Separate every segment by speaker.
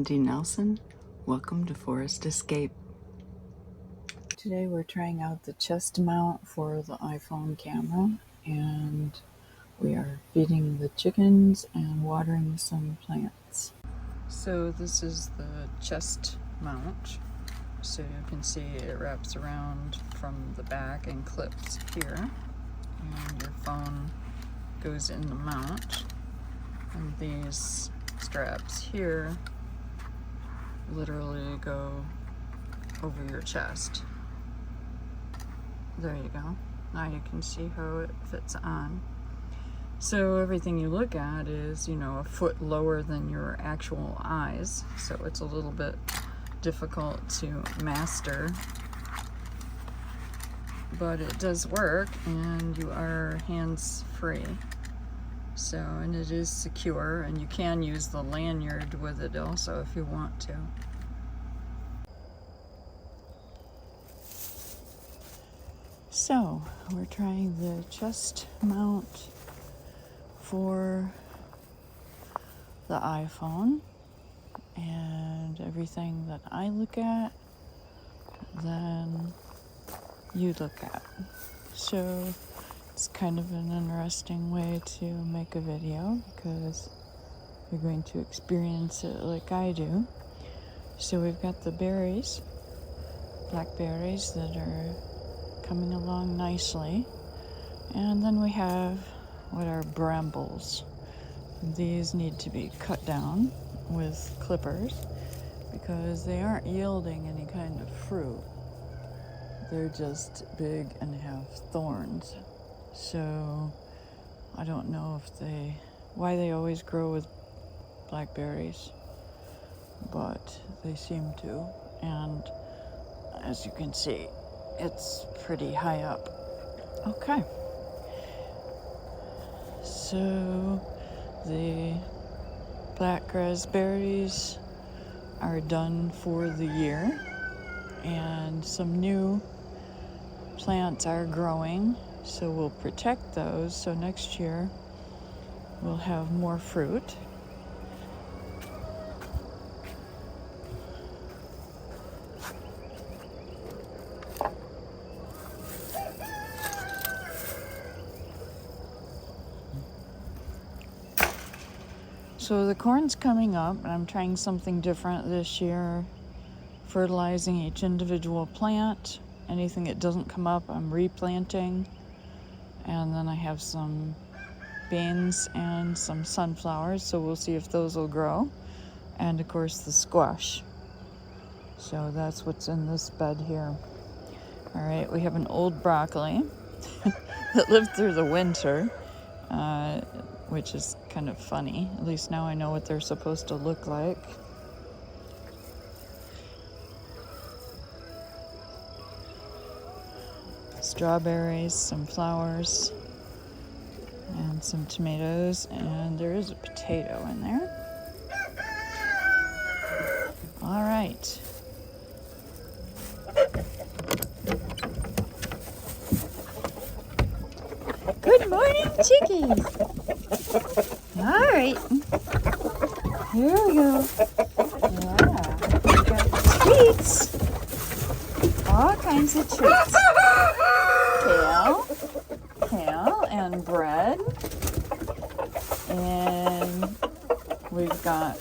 Speaker 1: Cindy Nelson. Welcome to Forest Escape. Today we're trying out the chest mount for the iPhone camera, and we are feeding the chickens and watering some plants. So this is the chest mount. So you can see it wraps around from the back and clips here, and your phone goes in the mount, and these straps here literally go over your chest. There you go. Now you can see how it fits on. So everything you look at is, a foot lower than your actual eyes, so it's a little bit difficult to master, but it does work, and you are hands-free. So, and it is secure, and you can use the lanyard with it also if you want to. So, we're trying the chest mount for the iPhone, and everything that I look at, then you look at. So it's kind of an interesting way to make a video because you're going to experience it like I do. So we've got the berries, blackberries that are coming along nicely, and then we have what are brambles. These need to be cut down with clippers because they aren't yielding any kind of fruit. They're just big and have thorns. So I don't know why they always grow with blackberries, but they seem to. And as you can see, it's pretty high up. Okay. So the black raspberries are done for the year, and some new plants are growing, so we'll protect those so next year we'll have more fruit. So the corn's coming up, and I'm trying something different this year, fertilizing each individual plant. Anything that doesn't come up, I'm replanting. And then I have some beans and some sunflowers, so we'll see if those will grow. And of course the squash. So that's what's in this bed here. All right, we have an old broccoli that lived through the winter, which is kind of funny. At least now I know what they're supposed to look like. Strawberries, some flowers, and some tomatoes, and there is a potato in there. All right. Good morning, chickies. All right. Here we go. Yeah. We got treats. All kinds of treats. Kale and bread. And we've got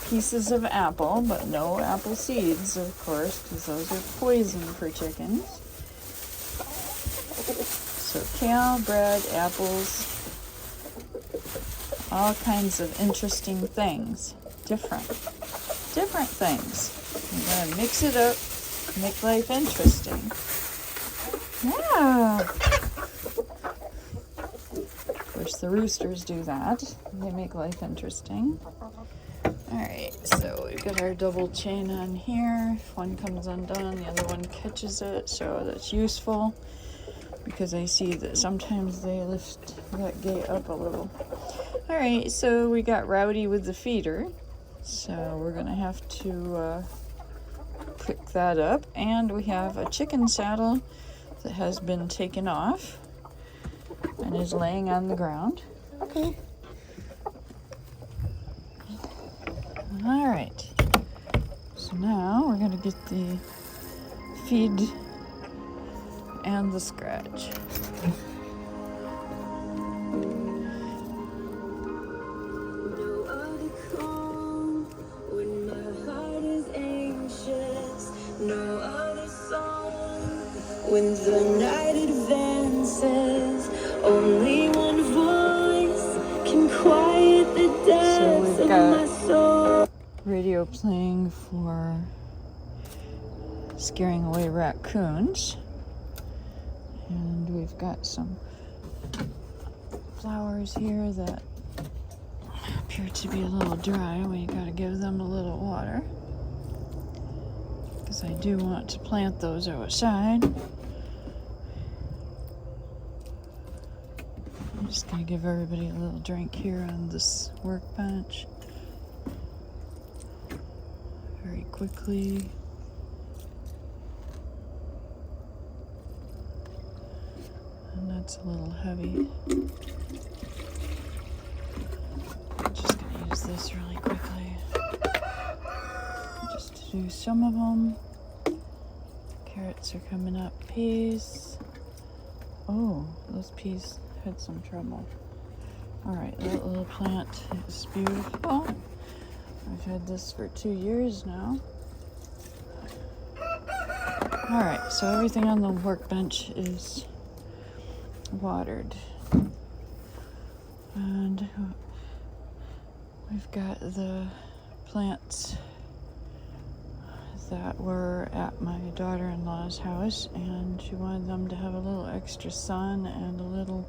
Speaker 1: pieces of apple, but no apple seeds, of course, because those are poison for chickens. So kale, bread, apples, all kinds of interesting things. Different things. We're going to mix it up, make life interesting. Yeah. Of course, the roosters do that. They make life interesting. Alright, so we've got our double chain on here. If one comes undone, the other one catches it, so that's useful because I see that sometimes they lift that gate up a little. Alright, so we got rowdy with the feeder, so we're going to have to pick that up, and we have a chicken saddle that has been taken off and is laying on the ground. Okay. All right. So now we're gonna get the feed and the scratch.
Speaker 2: No other song when the night advances. Only one voice can quiet the depths of my soul.
Speaker 1: Radio playing for scaring away raccoons, and we've got some flowers here that appear to be a little dry. We gotta give them a little water, because I do want to plant those outside. I'm just going to give everybody a little drink here on this workbench. Very quickly. And that's a little heavy. I'm just going to use this really quickly. Just to do some of them. Carrots are coming up. Peas. Oh, those peas had some trouble. Alright, that little plant is beautiful. I've had this for 2 years now. Alright, so everything on the workbench is watered. And we've got the plants that were at my daughter-in-law's house, and she wanted them to have a little extra sun and a little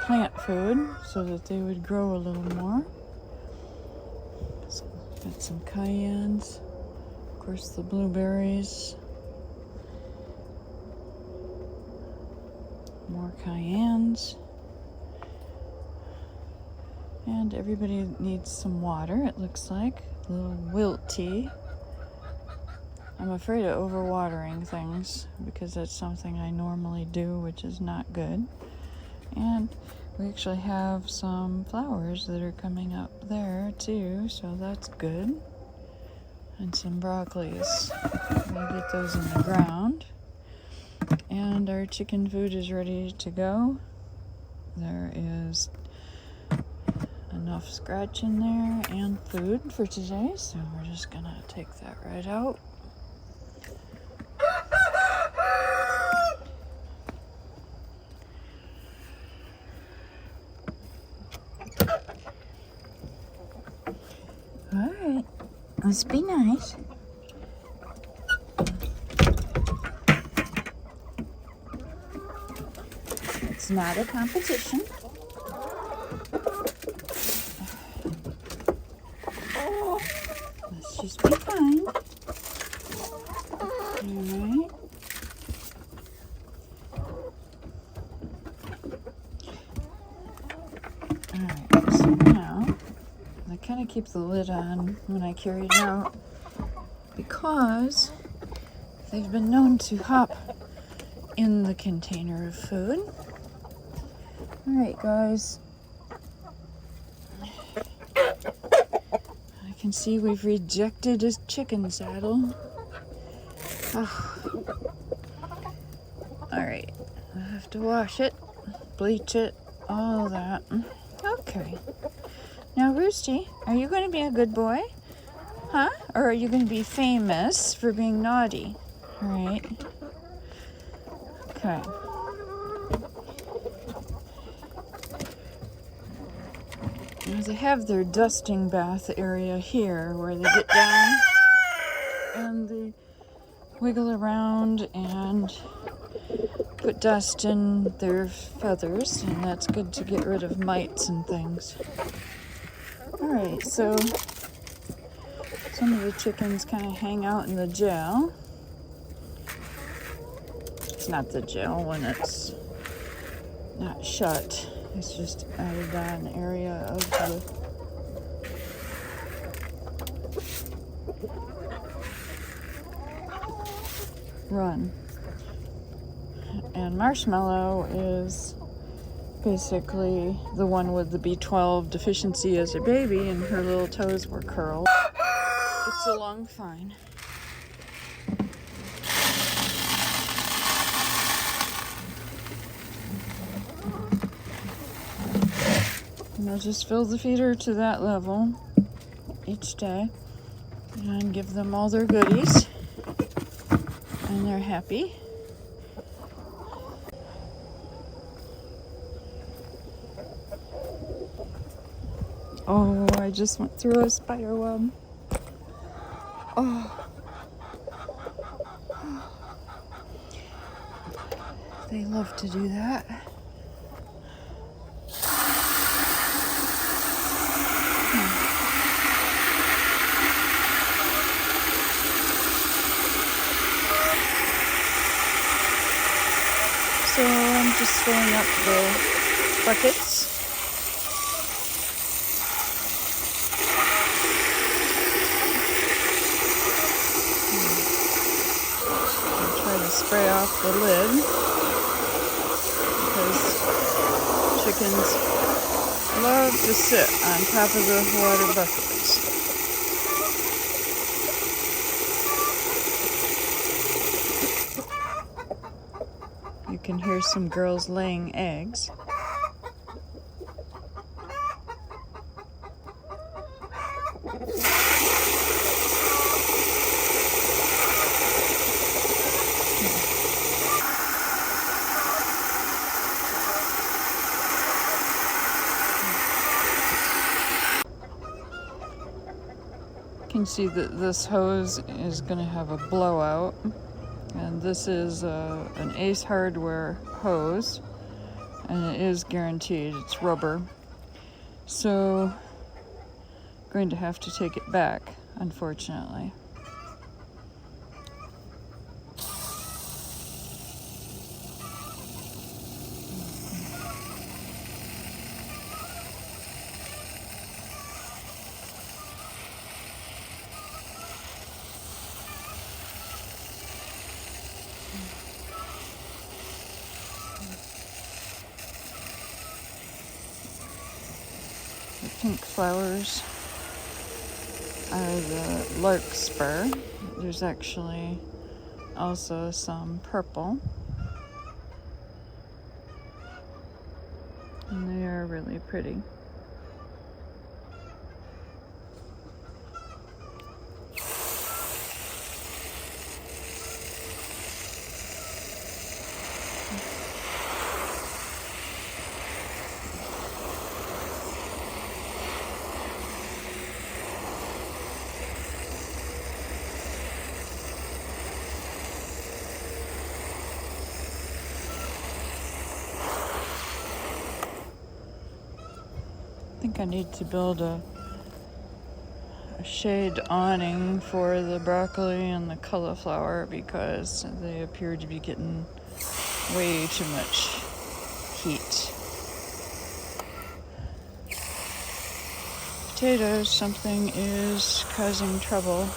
Speaker 1: plant food so that they would grow a little more. So got some cayennes, of course the blueberries, more cayennes, and everybody needs some water, it looks like. A little wilty. I'm afraid of overwatering things because that's something I normally do, which is not good. And we actually have some flowers that are coming up there too, so that's good. And some broccolis. We'll get those in the ground. And our chicken food is ready to go. There is enough scratch in there and food for today, so we're just gonna take that right out. Alright, let's be nice. It's not a competition. Let's just be kind. Alright. Alright, so now I kind of keep the lid on when I carry it out because they've been known to hop in the container of food. Alright, guys. I can see we've rejected a chicken saddle. Oh. Alright, I have to wash it, bleach it, all that. Okay. Now, Roosty, are you going to be a good boy? Huh? Or are you going to be famous for being naughty? Alright. Okay. Now they have their dusting bath area here where they get down and they wiggle around and put dust in their feathers, and that's good to get rid of mites and things. Alright, so some of the chickens kind of hang out in the jail. It's not the jail when it's not shut. It's just added on area of the run. And Marshmallow is basically the one with the B12 deficiency as a baby, and her little toes were curled. It's along fine. And I'll just fill the feeder to that level each day and give them all their goodies, and they're happy. Oh, I just went through a spider web. Oh. They love to do that. So I'm just filling up the buckets. I'll try to spray off the lid because chickens love to sit on top of the water buckets. You can hear some girls laying eggs. You can see that this hose is going to have a blowout, and this is an Ace Hardware hose, and it is guaranteed. It's rubber, so I'm going to have to take it back, unfortunately. The pink flowers are the larkspur. There's actually also some purple, and they are really pretty. I think I need to build a shade awning for the broccoli and the cauliflower because they appear to be getting way too much heat. Potatoes, something is causing trouble.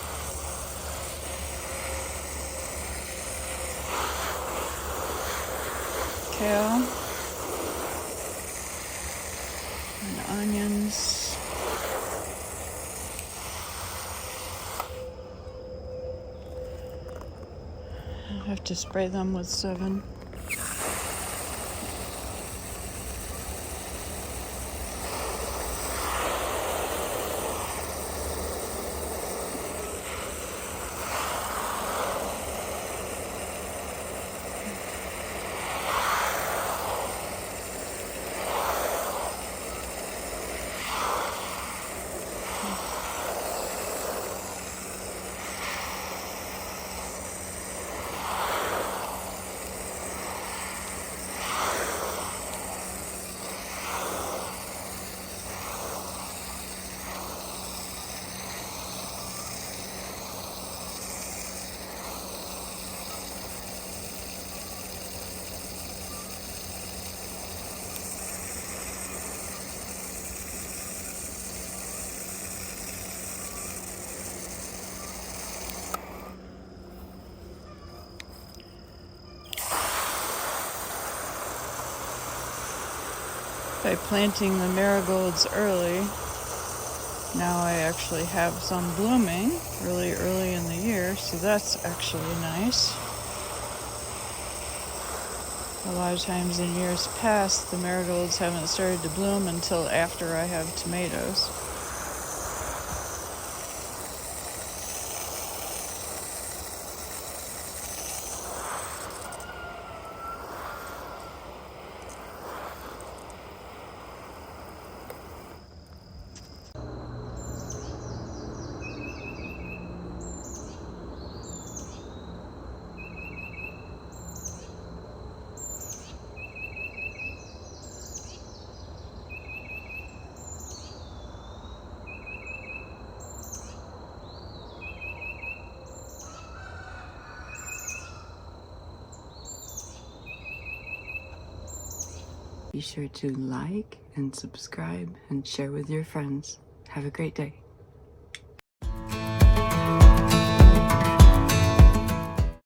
Speaker 1: Kale and onions. I'll have to spray them with 7. By planting the marigolds early, now I actually have some blooming really early in the year, so that's actually nice. A lot of times in years past, the marigolds haven't started to bloom until after I have tomatoes. Be sure to like and subscribe and share with your friends. Have a great day.